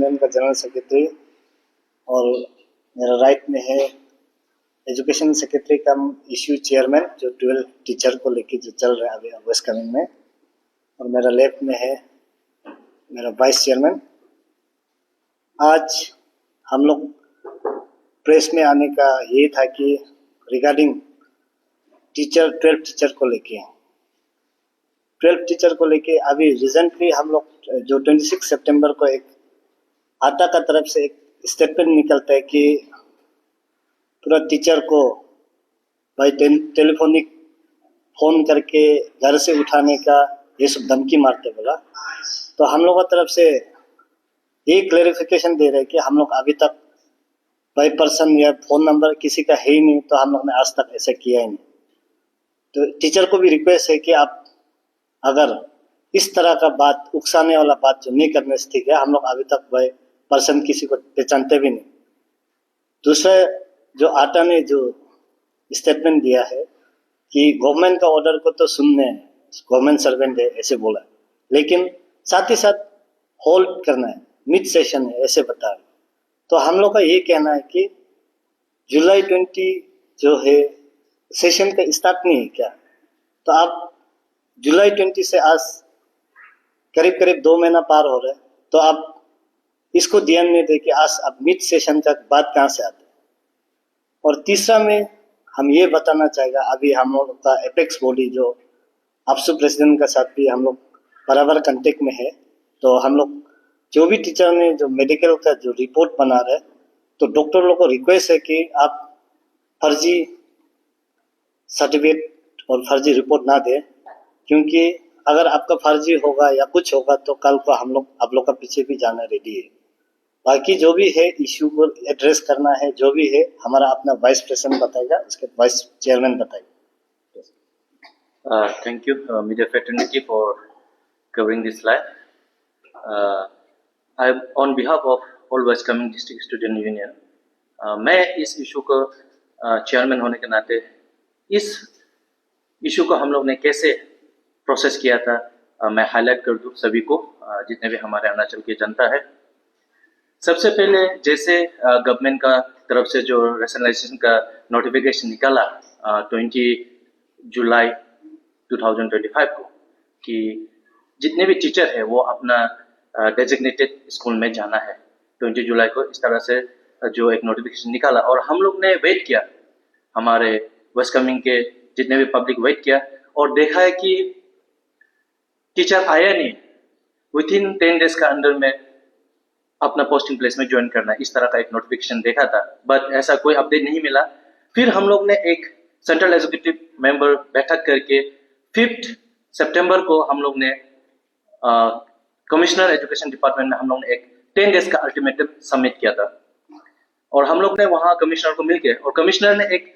Union का general secretary, और मेरा राइट में है एजुकेशन सेक्रेटरी कम इश्यू चेयरमैन, जो 12 टीचर को लेके जो चल रहा है अभी वेस्ट कामेंग में, और मेरा लेफ्ट में है मेरा वाइस चेयरमैन। आज हम लोग प्रेस में आने का ये था कि रिगार्डिंग टीचर 12 टीचर को लेके अभी रिसेंटली हम लोग जो 26 सितंबर को एक आटा का तरफ से एक स्टेटमेंट निकलता है कि पूरा टीचर को भाई टेलीफोनिक फोन करके घर से उठाने का ये सब धमकी मारते बोला। तो हम लोग की तरफ से ये क्लेरिफिकेशन दे रहे कि हम लोग अभी तक बाई पर्सन या फोन नंबर किसी का है ही नहीं, तो हम लोग ने आज तक ऐसा किया ही नहीं। तो टीचर को भी रिक्वेस्ट है कि आप अगर इस तरह का बात, उकसाने वाला बात जो नहीं करने से ठीक है, हम लोग अभी तक बाई पर्सन किसी को पहचानते भी नहीं। दूसरा, जो आटा ने जो स्टेटमेंट दिया है कि गवर्नमेंट का ऑर्डर को तो सुनने हैं, गवर्नमेंट सर्वेंट है ऐसे बोला, लेकिन साथ ही साथ होल्ड करना है, मिड सेशन है ऐसे बताया। तो हम लोग का ये कहना है कि जुलाई 20 जो है सेशन का स्टार्ट नहीं है क्या, तो आप जुलाई 20 से आज करीब करीब 2 महीना पार हो रहा है, तो आप इसको ध्यान में दे कि आज अब मिड सेशन तक बात कहाँ से आती है। और तीसरा में हम ये बताना चाहेगा, अभी हम लोग का एपेक्स बॉडी जो आपसू प्रेसिडेंट का साथ भी हम लोग बराबर कांटेक्ट में है, तो हम लोग जो भी टीचर ने जो मेडिकल का जो रिपोर्ट बना रहे, तो डॉक्टर लोग को रिक्वेस्ट है कि आप फर्जी सर्टिफिकेट और फर्जी रिपोर्ट ना दें, क्योंकि अगर आपका फर्जी होगा या कुछ होगा तो कल को हम लोग आप लोग का पीछे भी जाना रेडी है। बाकी जो भी है इश्यू को एड्रेस करना है, जो भी है हमारा अपना वाइस प्रेसिडेंट बताएगा, उसके वाइस चेयरमैन बताएगा। Thank you, media fraternity, for covering this live. I, on behalf of all West Kameeng District Student Union, मैं इस इशू को चेयरमैन होने के नाते इस इशू को हम लोग ने कैसे प्रोसेस किया था मैं हाईलाइट कर दूं सभी को, जितने भी हमारे अरुणाचल की जनता है। सबसे पहले जैसे गवर्नमेंट का तरफ से जो रैशनलाइजेशन का नोटिफिकेशन निकाला 20 जुलाई 2025 को कि जितने भी टीचर है वो अपना डेजिग्नेटेड स्कूल में जाना है, 20 जुलाई को इस तरह से जो एक नोटिफिकेशन निकाला, और हम लोग ने वेट किया, हमारे वेस्ट कामेंग के जितने भी पब्लिक वेट किया और देखा है कि टीचर आया नहीं। विथिन 10 डेज का अंदर में अपना पोस्टिंग प्लेस में ज्वाइन करना, इस तरह का एक नोटिफिकेशन देखा था, बट ऐसा कोई अपडेट नहीं मिला। फिर हम लोग ने एक सेंट्रल एग्जीक्यूटिव मेंबर बैठक करके 5 सितंबर को हम लोग ने कमिश्नर एजुकेशन डिपार्टमेंट में हम लोग ने एक 10 डेज का अल्टीमेटम सबमिट किया था, और हम लोग ने वहां कमिश्नर को मिलके, और कमिश्नर ने एक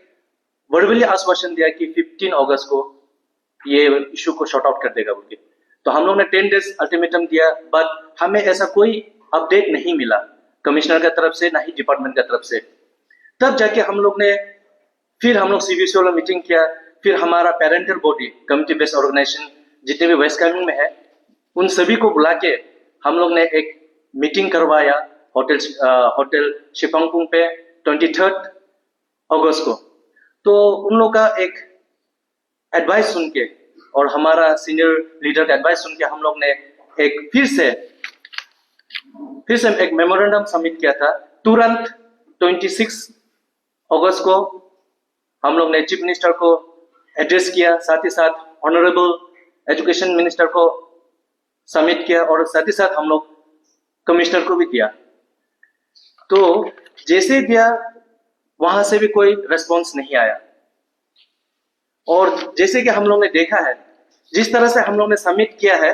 वर्बली आश्वासन दिया कि 15 अगस्त को ये इशू को शॉर्ट आउट कर देगा बोल के। तो हम लोग ने 10 डेज अल्टीमेटम दिया, बट हमें ऐसा कोई अपडेट नहीं मिला कमिश्नर की तरफ से, ना ही डिपार्टमेंट की तरफ से। तब जाके हम लोग ने फिर हम लोग सीबीसी वाला मीटिंग किया, फिर हमारा parental body community based organisation जितने भी वेस्ट कामेंग में है उन सभी को बुला के हम लोग ने एक मीटिंग करवाया होटल शिपांगपुंग पे 23 अगस्त को। तो उन लोग का एक एडवाइस सुन के और हमारा सीनियर लीडर का एडवाइस सुन के हम लोग ने एक फिर से एक मेमोरेंडम सबमिट किया था। तुरंत 26 अगस्त को हम लोग ने चीफ मिनिस्टर को एड्रेस किया, साथ ही साथ ऑनरेबल एजुकेशन मिनिस्टर को सबमिट किया, और साथ ही साथ हम लोग कमिश्नर को भी दिया। तो जैसे दिया वहां से भी कोई रेस्पॉन्स नहीं आया, और जैसे कि हम लोग ने देखा है जिस तरह से हम लोग ने सबमिट किया है,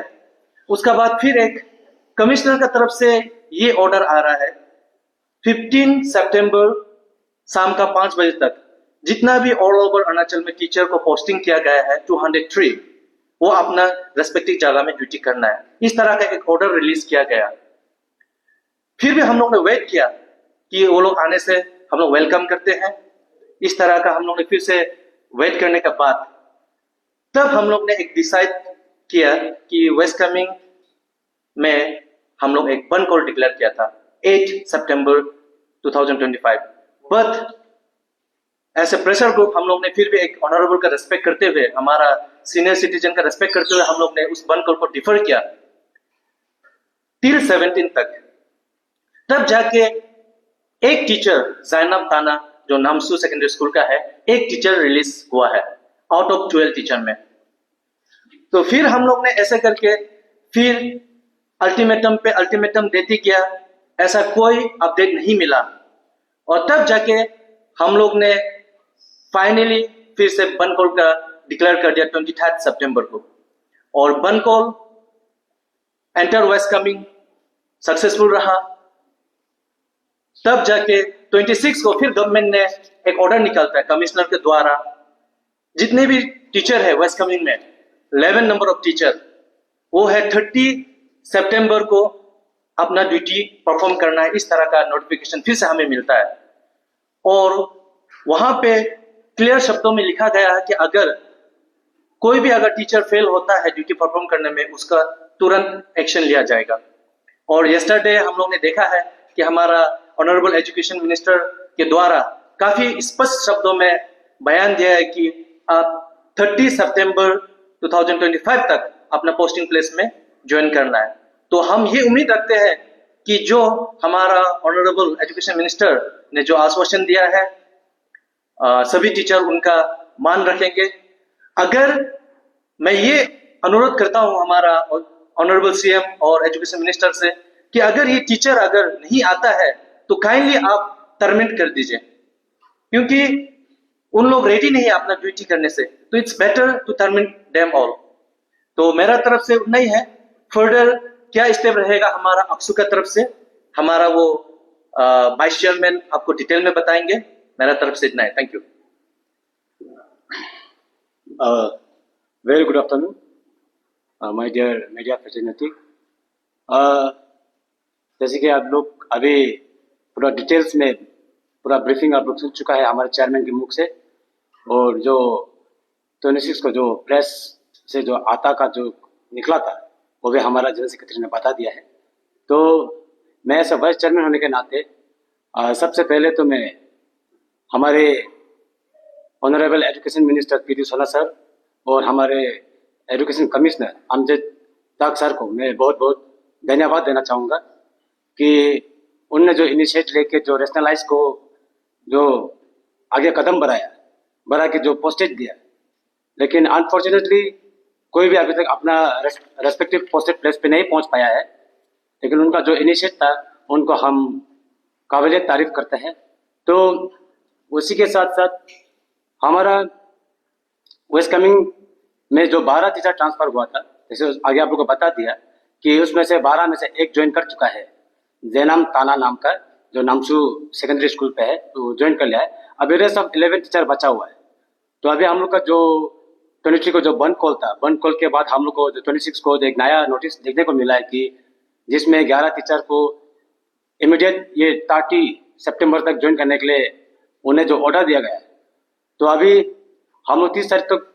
उसका बाद फिर एक कमिश्नर का तरफ से ये ऑर्डर आ रहा है 15 सितंबर शाम का 5 बजे तक जितना भी ऑल ओवर अरुणाचल में टीचर को पोस्टिंग किया गया है 203, वो अपना रेस्पेक्टिव जगह में ड्यूटी करना है। इस तरह का एक ऑर्डर रिलीज किया गया। फिर भी हम लोग ने वेट किया कि वो लोग आने से हम लोग वेलकम करते हैं। इस तरह का हम लोग ने फिर से वेट करने के बाद तब हम लोग ने एक डिसाइड किया कि वेस्ट कामेंग में हम लोग एक बंद कॉल डिक्लेयर किया था 8 September 2025. But as a pressure group हम लोग ने फिर भी एक ऑनरेबल का रेस्पेक्ट करते हुए, हमारा सीनियर सिटीजन का रेस्पेक्ट करते हुए हम लोग ने उस बंद कॉल को डिफर किया टिल 17 तक। तब जाके एक टीचर जैनब ताना जो नामसू सेकेंडरी स्कूल का है, एक टीचर रिलीज हुआ है आउट ऑफ 12 टीचर में। तो फिर हम लोग ने ऐसे करके फिर अल्टीमेटम पे अल्टीमेटम देती गया, ऐसा कोई अपडेट नहीं मिला। और तब जाके हम लोग ने फाइनली फिर से बंद कॉल का डिक्लेयर कर दिया 23 सितंबर को। और बंद call enter West coming successful रहा। तब जाके 26 को फिर गवर्नमेंट ने एक ऑर्डर निकालता है कमिश्नर के द्वारा, जितने भी टीचर है वेस्ट कमिंग में 11 नंबर ऑफ टीचर, वो है 30 सितंबर को अपना ड्यूटी परफॉर्म करना है, इस तरह का नोटिफिकेशन फिर से हमें मिलता है। और वहां पे क्लियर शब्दों में लिखा गया है कि अगर कोई भी अगर टीचर फेल होता है ड्यूटी परफॉर्म करने में, उसका तुरंत एक्शन लिया जाएगा। और यस्टरडे हम लोग ने देखा है कि हमारा ऑनरेबल एजुकेशन मिनिस्टर के द्वारा काफी स्पष्ट शब्दों में बयान दिया है कि आप 30 सितंबर 2025 तक अपना पोस्टिंग प्लेस में ज्वाइन करना है। तो हम ये उम्मीद रखते हैं कि जो हमारा ऑनरेबल एजुकेशन मिनिस्टर ने जो आश्वासन दिया है, सभी टीचर उनका मान रखेंगे। अगर मैं ये अनुरोध करता हूं हमारा ऑनरेबल सीएम और एजुकेशन मिनिस्टर से कि अगर ये टीचर अगर नहीं आता है तो काइंडली आप टर्मिनेट कर दीजिए, क्योंकि उन लोग रेडी नहीं है अपना ड्यूटी करने से। तो it's better to terminate them all. तो मेरा तरफ से उतना ही है। फर्दर क्या स्टेप रहेगा हमारा अक्सू का तरफ से, हमारा वो वाइस चेयरमैन आपको डिटेल में बताएंगे। मेरा तरफ से इतना है। Thank you. Very good afternoon my dear media प्रतिनिधि। जैसे कि आप लोग अभी पूरा डिटेल्स में पूरा ब्रीफिंग आप लोग सुन चुका है हमारे चेयरमैन के मुख से, और जो 26 को जो प्रेस से जो आता का जो निकला था वो भी हमारा जनरल सेक्रेटरी ने बता दिया है। तो मैं ऐसा वाइस चेयरमैन होने के नाते सबसे पहले तो मैं हमारे ऑनरेबल एजुकेशन मिनिस्टर पीडी सोना सर और हमारे एजुकेशन कमिश्नर अमजद ताक सर को मैं बहुत बहुत धन्यवाद देना चाहूँगा कि उनने जो इनिशिएटिव लेके जो रेशनलाइज को जो आगे कदम बढ़ा के जो पोस्टेज दिया, लेकिन अनफॉर्चुनेटली कोई भी अभी तक अपना रेस्पेक्टिव पोस्टेड प्लेस पे नहीं पहुंच पाया है। लेकिन उनका जो इनिशिएटिव था उनको हम काबिल तारीफ करते हैं। तो उसी के साथ साथ हमारा वेस्ट कमिंग में जो 12 टीचर ट्रांसफर हुआ था, जैसे आगे आप लोगों को बता दिया कि उसमें से 12 में से एक ज्वाइन कर चुका है, जैनम ताना नाम का, जो नामसू सेकेंडरी स्कूल पे है, तो ज्वाइन कर लिया है। अभी रेस्ट ऑफ 11 टीचर बचा हुआ है। तो अभी हम लोग का जो 23 को जो बंद कॉल था, बंद कॉल के बाद हम लोग को जो 26 को एक नया नोटिस देखने को मिला है कि जिसमें 11 टीचर को इमीडिएट ये 30 सितंबर तक ज्वाइन करने के लिए उन्हें जो ऑर्डर दिया गया है। तो अभी हम लोग 30 तारीख तक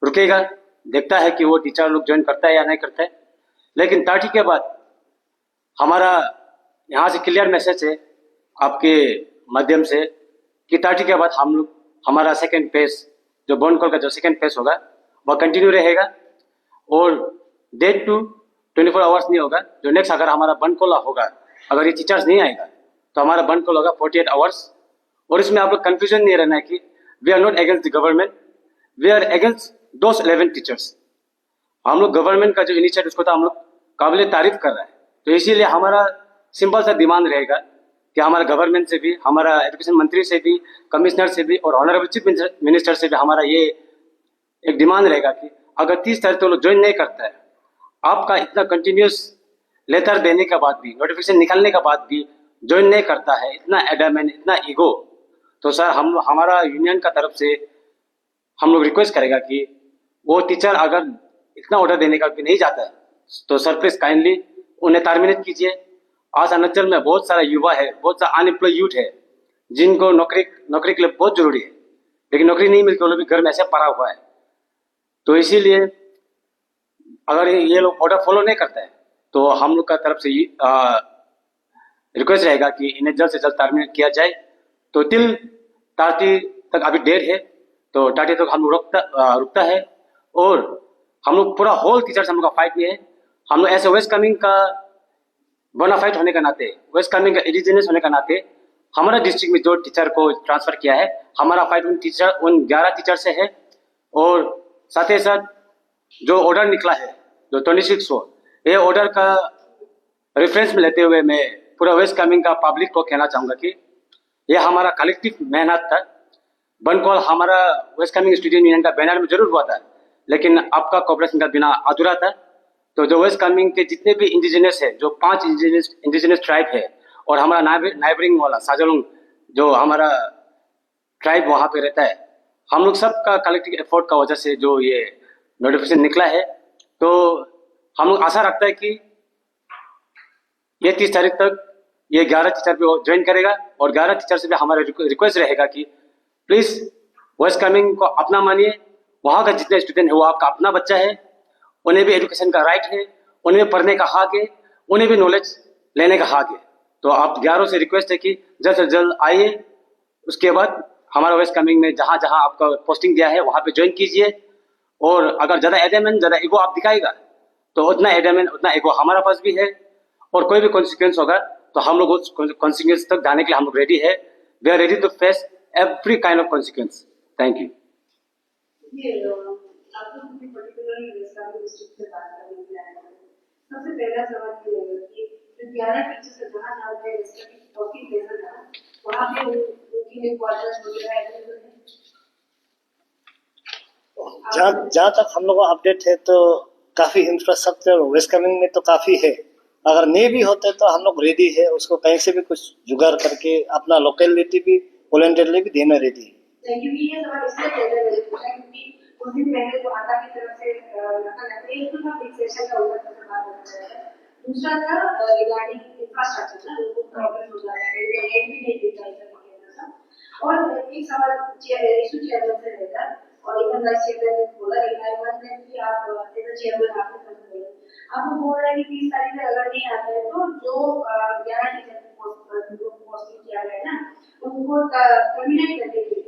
रुकेगा, देखता है कि वो टीचर लोग ज्वाइन करता है या नहीं करता है। लेकिन 30 के बाद हमारा यहाँ से क्लियर मैसेज है आपके माध्यम से कि 30 के बाद हम लोग हमारा सेकेंड फेज जो बॉन्ड कॉल का जो सेकेंड फेज होगा वह कंटिन्यू रहेगा, और डेट टू 24 आवर्स नहीं होगा। जो नेक्स्ट अगर हमारा बंद कॉल होगा, अगर ये टीचर्स नहीं आएगा तो हमारा बंद कॉल होगा 48 आवर्स। और इसमें आप लोग कंफ्यूजन नहीं रहना है कि we are not against the government, we are against those 11 teachers. हम लोग गवर्नमेंट का जो इनिशिएटिव उसको तो हम लोग काबिल तारीफ कर रहे हैं। तो इसीलिए हमारा सिंपल सा डिमांड रहेगा कि हमारा गवर्नमेंट से भी, हमारा एजुकेशन मंत्री से भी, कमिश्नर से भी और ऑनरेबल चीफ मिनिस्टर से भी हमारा ये एक डिमांड रहेगा कि अगर 30 तारीख तो लोग ज्वाइन नहीं करता है, आपका इतना कंटिन्यूस लेटर देने के बाद भी, नोटिफिकेशन निकालने के बाद भी ज्वाइन नहीं करता है, इतना एडमेंट, इतना ईगो, तो सर हमारा यूनियन का तरफ से हम लोग रिक्वेस्ट करेगा कि वो टीचर अगर इतना ऑर्डर देने का भी नहीं जाता है तो सर प्लीज काइंडली उन्हें टर्मिनेट कीजिए। आज अरुणाचल में बहुत सारा युवा है, बहुत सारा अनएम्प्लॉय यूथ है जिनको नौकरी के लिए बहुत जरूरी है, लेकिन नौकरी नहीं मिलती, वो लोग भी घर में ऐसे पड़ा हुआ है। तो इसीलिए अगर ये लोग ऑर्डर फॉलो नहीं करते हैं तो हम लोग का तरफ से रिक्वेस्ट रहेगा कि इन्हें जल्द से जल्द टर्मिनेट किया जाए। तो टिल 30 तक अभी डेट है, तो 30 तक हम लोग रुकता है। और हम लोग पूरा होल टीचर्स हम लोग का फाइट में है। हम लोग ऐसे वेस्ट कामिंग का बोनाफाइड होने का नाते, वेस्ट कामिंग का इंडिजिनियस होने का नाते, हमारा डिस्ट्रिक्ट में जो टीचर को ट्रांसफर किया है, हमारा फाइट उन 11 टीचर से है। और साथ ही साथ जो ऑर्डर निकला है जो 26 को, ये ऑर्डर का रेफरेंस में लेते हुए मैं पूरा वेस्ट कामिंग का पब्लिक को कहना चाहूंगा कि यह हमारा कलेक्टिव मेहनत था। वन कॉल हमारा वेस्ट कामिंग स्टूडेंट यूनियन का बैनर में जरूर हुआ था, लेकिन आपका कोऑपरेशन का बिना अधूरा था। तो जो वेस्ट कामिंग के जितने भी इंडिजिनियस है, जो 5 इंडिजिनियस ट्राइब है, और हमारा नाइबरिंग वाला साजलुंग जो हमारा ट्राइब वहाँ पे रहता है, हम लोग सबका कलेक्टिव एफर्ट का वजह से जो ये नोटिफिकेशन निकला है। तो हम लोग आशा रखता है कि ये 30 तारीख तक ये 11 टीचर भी ज्वाइन करेगा। और 11 टीचर से भी हमारा रिक्वेस्ट रहेगा कि प्लीज वेस्ट कामिंग को अपना मानिए। वहाँ का जितने स्टूडेंट है वो आपका अपना बच्चा है, उन्हें भी एजुकेशन का राइट है, उन्हें भी पढ़ने का हक है, उन्हें भी नॉलेज लेने का हक है। तो आप 11 से रिक्वेस्ट है कि जल्द से जल्द आइए। उसके बाद हमारा वेस्ट कामिंग में जहाँ जहाँ आपका पोस्टिंग दिया है वहाँ पे ज्वाइन कीजिए। और अगर ज़्यादा एडेमेंट, ज़्यादा ईगो आप दिखाएगा तो उतना एडेमेंट, उतना ईगो हमारा पास भी है। और कोई भी कॉन्सिक्वेंस होगा तो हम लोग उस कॉन्सिक्वेंस तक जाने के लिए हम लोग रेडी है। We are ready to face every kind of consequence. Thank you. सबसे पहला सवाल ये है कि 11 टीचर्स जहाँ जहाँ पे रेस्पेक्टिव पोस्टिंग प्लेसेस है वहाँ पे उनकी लिए क्वार्टर्स वगैरह अवेलेबल है। जहाँ तक हम लोग को अपडेट है तो काफी इंफ्रास्ट्रक्चर वेस्ट कामिंग में तो काफी है। अगर नहीं भी होते तो हम लोग रेडी है, उसको कहीं से भी कुछ जुगाड़ करके अपना लोकेलिटी भी वॉलंटियरली भी देना रेडी है। क्योंकि ये सवाल इसलिए पहले मैंने पूछा क्योंकि उस दिन पहले जो आता की तरफ से रखा जाता है, एक तो था फिक्सेशन का उल्टा से बात होता है, दूसरा था रिगार्डिंग इंफ्रास्ट्रक्चर ना, लोगों को प्रॉब्लम हो जाता है, रेंट भी नहीं देता है था। और एक सवाल इशू चेयरमैन से रहेगा और एक वाइस चेयरमैन ने बोला, एक आई वन ने कि आप एज अ चेयरमैन आपने कर दिया। अब वो बोल रहे हैं कि 30 तारीख तक अगर नहीं आते हैं तो जो 11 टीचर को पोस्टिंग किया गया है ना उनको टर्मिनेट कर देंगे।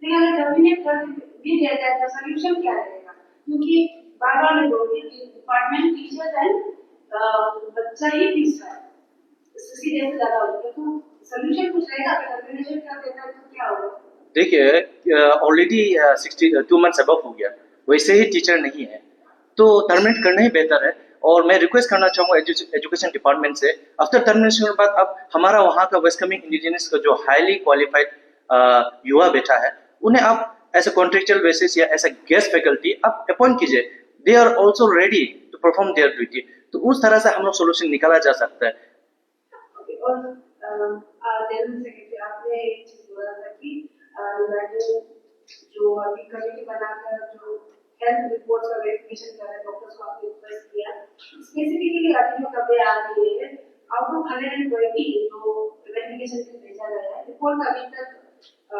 लेकिन अगर टर्मिनेट कर भी दिया जाए तो सोल्यूशन क्या रहेगा? क्योंकि बार-बार मैं बोल रही हूँ कि डिपार्टमेंट टीचर्स एंड बच्चा ही फीस है, सीधे से ज्यादा होगा। तो सोल्यूशन कुछ रहेगा? अगर टर्मिनेशन कर देता है तो क्या होगा? देखिए ऑलरेडी 62 मंथ्स अबव हो गया, वैसे ही टीचर नहीं है तो टर्मिनेट करना ही बेहतर है। और मैं रिक्वेस्ट करना चाहूँगा एजुकेशन डिपार्टमेंट से, आफ्टर टर्मिनेशन के बाद अब हमारा वहाँ का वेस्ट कामिंग इंडिजिनियस का जो हाईली क्वालिफाइड युवा बैठा है उन्हें आप ऐसे कॉन्ट्रेक्चुअल बेसिस या ऐसा गेस्ट फैकल्टी आप अपॉइंट कीजिए। They are also ready to perform their duty. तो उस तरह से हम लोग सोल्यूशन निकाला जा सकता है। आपने एक चीज बोला था कि जो अभी कमेटी बनाकर जो हेल्थ रिपोर्ट्स का वेरिफिकेशन कर रहे हैं डॉक्टर्स को आपने रिक्वेस्ट किया, स्पेसिफिकली अभी जो कपड़े आ रही है आउट ऑफ 120 जो वेरिफिकेशन के भेजा गया है, रिपोर्ट अभी तक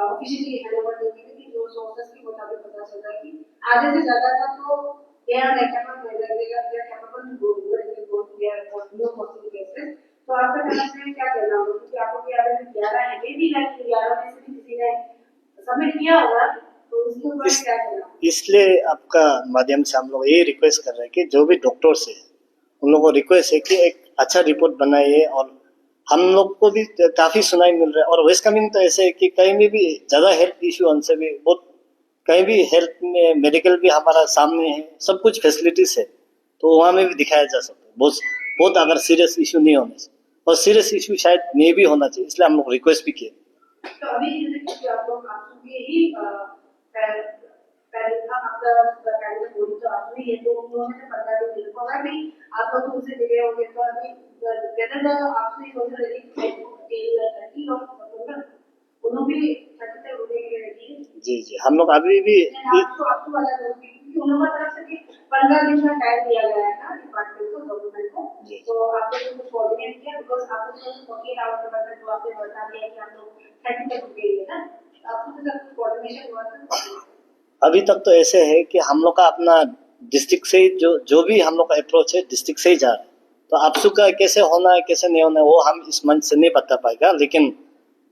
ऑफिशियली हैंडओवर नहीं की थी। जो सोर्सेस के मुताबिक पता चला कि आधे से ज्यादा का तो they are capable to go there no possible cases. तो आपका कहना है क्या करना होगा? क्योंकि आपको भी आधे में 11 है, मे बी लाइक 11 में से भी किसी ने सबमिट किया होगा, तो उसके ऊपर क्या करना? इसलिए आपका माध्यम से हम लोग ये रिक्वेस्ट कर रहे हैं कि जो भी डॉक्टर्स है उन लोगों को रिक्वेस्ट है कि एक अच्छा रिपोर्ट बनाइए। और हम लोग को भी काफी सुनाई मिल रहा है। और वेस्ट कामिंग तो ऐसे है कि कहीं में भी ज्यादा हेल्थ इश्यू उनसे भी बहुत, कहीं भी हेल्थ में मेडिकल भी हमारा सामने है, सब कुछ फैसिलिटीज है, तो वहाँ में भी दिखाया जा सकता है बहुत अगर सीरियस इश्यू नहीं होने से। और सीरियस इश्यू शायद नहीं भी होना चाहिए, इसलिए हम लोग रिक्वेस्ट भी किए। तो अभी जैसे आप लोग यही पहले आपका कैंडिडेट बोली तो आप ही ये तो उन्होंने तो पता नहीं को अगर नहीं आप लोग उनसे मिले होंगे तो अभी वेदर आपसे सोच रही थी कि उन्होंने भी सकते होने के लिए जी हम लोग अभी भी आपको वाला उन्होंने तरफ से भी 15 दिन का टाइम दिया गया था डिपार्टमेंट को, गवर्नमेंट को। तो आप लोगों को कोऑर्डिनेट किया बिकॉज आप लोग 48 आवर्स के बाद जो आपने बता दिया कि आप लोग 30 तक रुके हैं ना, आपको तो कोऑर्डिनेशन हुआ था? अभी तक तो ऐसे है कि हम लोग का अपना डिस्ट्रिक्ट से ही जो भी हम लोग का अप्रोच है डिस्ट्रिक्ट से ही जा रहा है। तो आपसू का कैसे होना है कैसे नहीं होना है वो हम इस मंच से नहीं बता पाएगा, लेकिन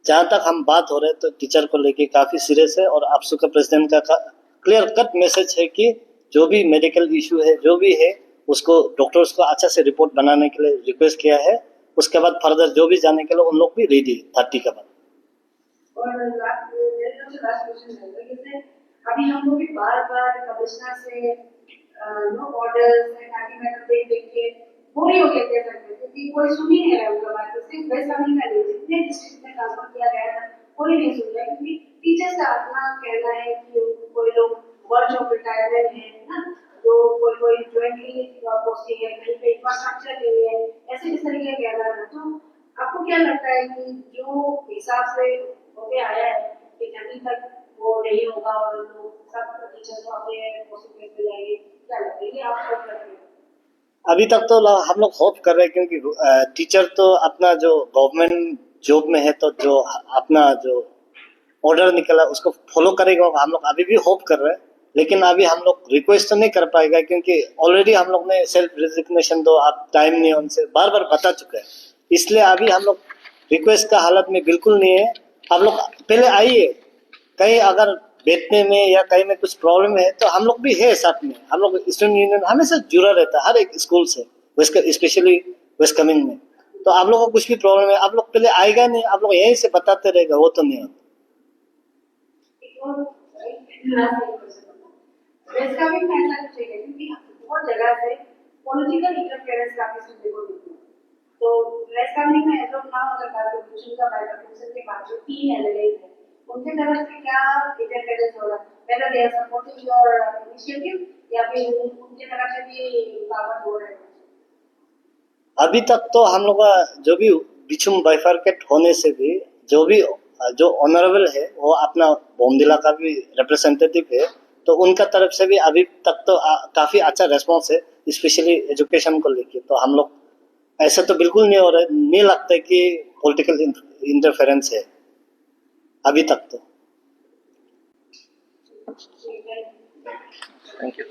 जहाँ तक हम बात हो रहे तो टीचर को लेके काफी सीरियस है और आपसू का प्रेसिडेंट का क्लियर कट मैसेज है कि जो भी मेडिकल इशू है जो भी है उसको डॉक्टर्स को अच्छा से रिपोर्ट बनाने के लिए रिक्वेस्ट किया है। उसके बाद फर्दर जो भी जाने के लिए उन लोग भी रेडी 30 के बाद। और मेरे तरफ से लास्ट क्वेश्चन रहेगा, जैसे अभी हम लोग भी बार-बार कमिश्नर से नो ऑर्डर्स एंड आर्ग्यूमेंट देख के बोर हो गए थे सर, क्योंकि कोई सुन ही नहीं रहा उनका बात। सिर्फ वेस्ट कामेंग का नहीं, जितने डिस्ट्रिक्ट में ट्रांसफर किया गया था कोई नहीं सुन रहा, क्योंकि टीचर्स का अपना कहना है कि कोई लोग वर्च ऑफ रिटायरमेंट है ना, जो कोई ज्वाइंटली पोस्टिंग है, कहीं पे इंफ्रास्ट्रक्चर नहीं है, ऐसे इस तरीके का कहना है। तो आपको क्या लगता है कि जो हिसाब से होके आया है कि अभी तक वो नहीं होगा और लोग सब टीचर्स को अपने पोस्टिंग पे जाएंगे, क्या लगता है ये आप सब कर रहे हैं? अभी तक तो हम लोग होप कर रहे हैं, क्योंकि टीचर तो अपना जो गवर्नमेंट जॉब में है तो जो अपना जो ऑर्डर निकला उसको फॉलो करेगा, हम लोग अभी भी होप कर रहे हैं। लेकिन अभी हम लोग रिक्वेस्ट तो नहीं कर पाएगा, क्योंकि ऑलरेडी हम लोग ने सेल्फ रेजिग्नेशन दो, आप टाइम नहीं उनसे बार बार बता चुके हैं, इसलिए अभी हम लोग रिक्वेस्ट का हालत में बिल्कुल नहीं है। हम लोग पहले आइए, कहीं अगर बैठने में या कहीं में कुछ प्रॉब्लम है तो हम लोग भी है साथ में। हम लोग स्टूडेंट यूनियन हमेशा जुड़ा रहता है हर एक स्कूल से, स्पेशली वेस्ट कामेंग में। तो आप लोगों को कुछ भी प्रॉब्लम है आप लोग पहले आएगा नहीं, आप लोग यहीं से बताते रहेगा, वो तो नहीं होता। वेस्ट कामेंग में ऐसा कुछ है क्योंकि बहुत जगह से पॉलिटिकल इंटरफेरेंस काफी सुनने को मिलती है। तो वेस्ट कामेंग में एज ऑफ नाउ अगर बात करें डिवीजन का बाइफर्केशन के बाद जो 3 एमएलएज हैं उनके तरफ से क्या इंटरफेरेंस हो रहा है, whether they are supporting your initiative या फिर उनके तरफ से भी रुकावट हो रहा है? अभी तक तो हम लोग का जो भी बिचुम बाइफर्केट होने से भी जो ऑनरेबल है वो अपना बोमदिला का भी रिप्रेजेंटेटिव है, तो उनका तरफ से भी अभी तक तो काफी अच्छा रेस्पॉन्स है, स्पेशली एजुकेशन को लेके। तो हम लोग ऐसा तो बिल्कुल नहीं हो रहा है, नहीं लगता है कि पॉलिटिकल इंटरफेरेंस है अभी तक तो। Thank you.